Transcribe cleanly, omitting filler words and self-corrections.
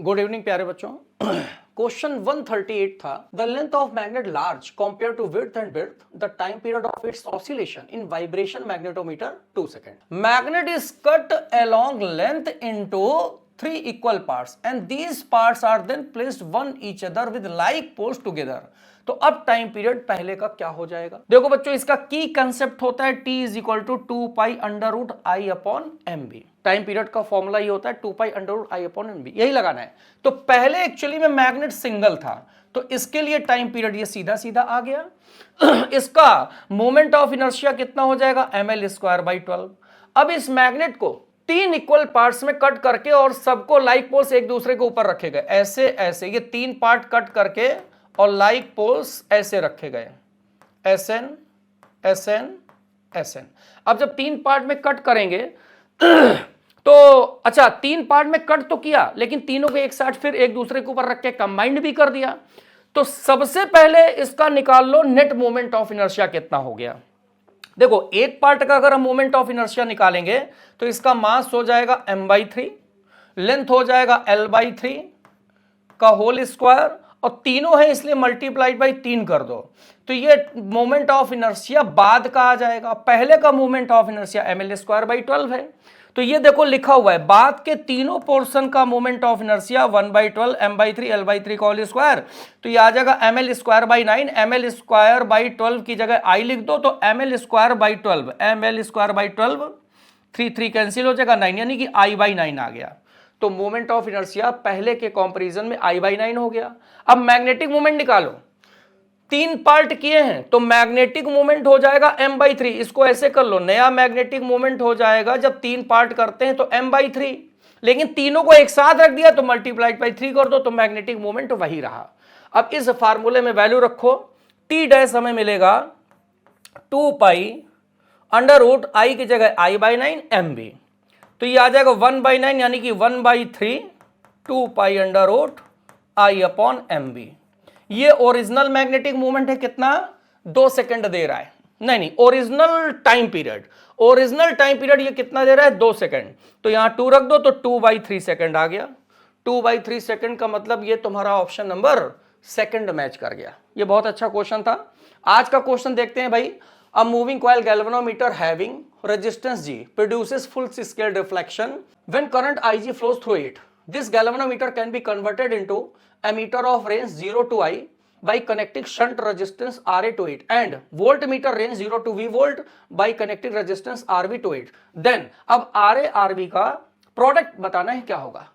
Good evening प्यारे बच्चों। Question 138 था, the length of magnet large compare to width and width, the time period of its oscillation in vibration magnetometer 2 second. Magnet is cut along length into 3 equal parts and these parts are then placed one each other with like poles together। तो अब time period पहले का क्या हो जाएगा? देखो बच्चों, इसका की कंसेप्ट होता है t is equal to 2 pi under root I upon M B. Time period का फॉर्मूला ये होता है 2 pi under root I upon M B, यही लगाना है। तो पहले एक्चुअली में मैग्नेट सिंगल था, तो इसके लिए टाइम पीरियड ये सीधा सीधा आ गया। इसका मोमेंट ऑफ इनर्शिया कितना हो जाएगा? ml square by 12। अब इस मैग्नेट को 3 इक्वल पार्ट्स में कट करके और सबको लाइक पोल्स एक दूसरे के ऊपर रखे गए, ऐसे ऐसे ये 3 पार्ट कट करके और लाइक पोल्स ऐसे रखे गए, SN SN SN। अब जब 3 पार्ट में कट करेंगे तो अच्छा 3 पार्ट में कट तो किया, लेकिन तीनों को एक साथ फिर एक दूसरे के ऊपर रख के कंबाइंड भी कर दिया। तो सबसे पहले इसका निकाल लो नेट मोमेंट ऑफ इनर्शिया कितना हो गया। देखो, एक पार्ट का अगर हम मोमेंट ऑफ इनर्शिया निकालेंगे तो इसका मास हो जाएगा m/3, लेंथ हो जाएगा l/3 का होल स्क्वायर, और तीनों है इसलिए मल्टीप्लाइड बाई 3 कर दो, तो ये मोमेंट ऑफ इनर्शिया बाद का आ जाएगा। पहले का moment of inertia ml square by 12 है। तो ये देखो लिखा हुआ है, बाद के तीनों पोर्शन का moment of inertia 1/12 m/3 l/3 का होल स्क्वायर, तो ये आ जाएगा ml square by 9। ml square by 12 की जगह आई लिख दो तो ml square by 12, ml square by 12, 3 cancel हो जाएगा 9, यानी कि I/9 आ गया। तो मोमेंट ऑफ इनर्शिया पहले के कंपैरिजन में I/9 हो गया। अब मैग्नेटिक मोमेंट निकालो, 3 पार्ट किए हैं तो मैग्नेटिक मोमेंट हो जाएगा m/3। इसको ऐसे कर लो, नया मैग्नेटिक मोमेंट हो जाएगा जब 3 पार्ट करते हैं तो m/3, लेकिन तीनों को एक साथ रख दिया तो मल्टीप्लाइड बाई 3 कर दो, तो मैग्नेटिक मोमेंट वही रहा। अब इस फार्मूले में वैल्यू रखो, t डैश हमें मिलेगा 2 पाई अंडर रूट आई की जगह I/9 mb, तो ये आ जाएगा 1/9 यानी कि 1/3 2 pi under root I upon mb। ये ओरिजिनल मैग्नेटिक मोमेंट है, कितना? 2 सेकंड दे रहा है। नहीं, ओरिजिनल टाइम पीरियड ये कितना दे रहा है? 2 सेकंड। तो यहां 2 रख दो तो 2/3 सेकंड आ गया। 2/3 सेकंड का मतलब ये तुम्हारा ऑप्शन नंबर सेकंड मैच कर गया। ये बहुत अच्छा क्वेश्चन था। आज का क्वेश्चन देखते हैं भाई। A moving coil galvanometer having resistance G produces full scale reflection when current Ig flows through it. This galvanometer can be converted into ammeter of range 0 to I by connecting shunt resistance Ra to it, and voltmeter range 0 to V volt by connecting resistance Rv to it. Then अब Ra Rv का product बताना है क्या होगा।